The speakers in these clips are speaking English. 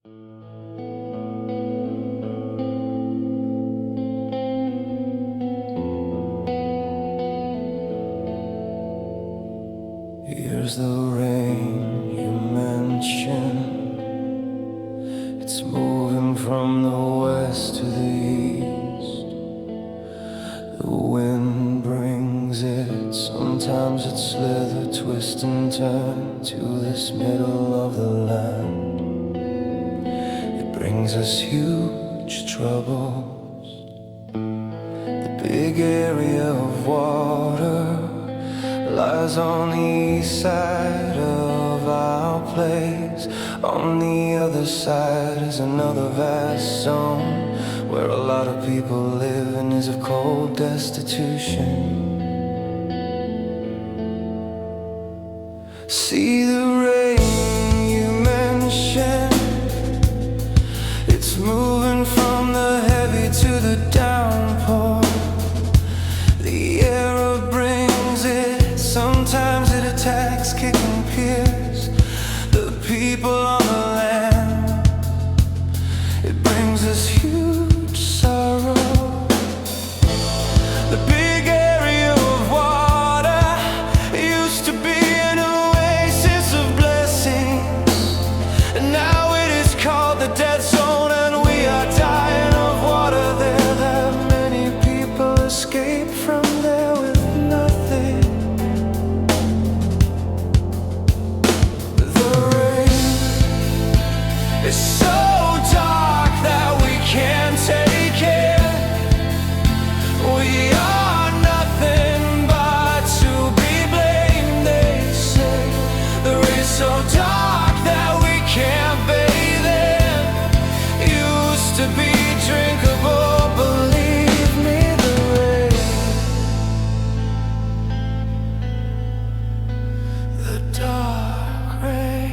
Here's the rain you mentioned. It's moving from the west to the east. The wind brings it. Sometimes it slither, twist and turn to this middle of the land. It brings us huge troubles. The big area of water lies on the east side of our place. On the other side is another vast zone where a lot of people live and is of cold destitution. See the rain you mentioned. It's moving from the heavy to the downpour. The air brings it. Sometimes it attacks, kick and pierce the people on the land. It brings us huge sorrow. The big area of water used to be an oasis of blessings, and now it is called the dead zone, and we are dying of water there. That many people escape from there with nothing. It's so dark that we can't take it. We are nothing but to be blamed, they say. The rain's so dark that we can't bathe in. Used to be drinkable, believe me, the rain. The dark rain.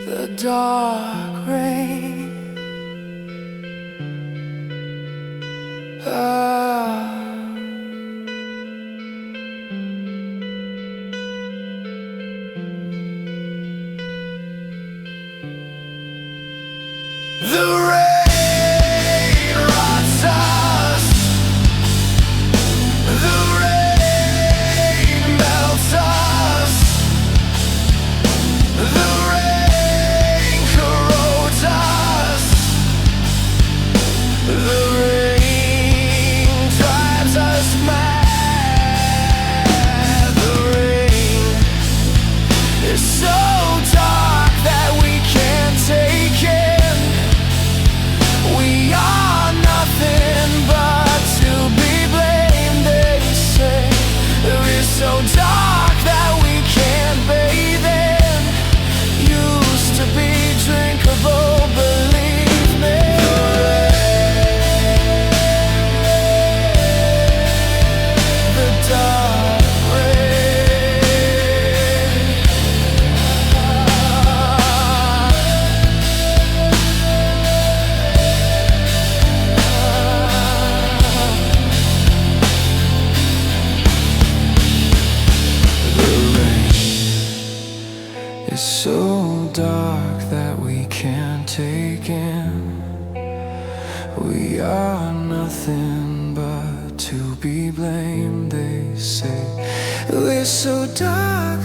The dark rain. The rain rots us. The rain melts us. The rain corrodes us. The rain drives us mad. The rain is so dark that we can't take it. We are nothing but to be blamed, they say. It's so dark that we can't bathe in. Used to be drinkable, believe me. The dark rain. It's so dark that we can't take in. We are nothing but to be blamed, they say. We're so dark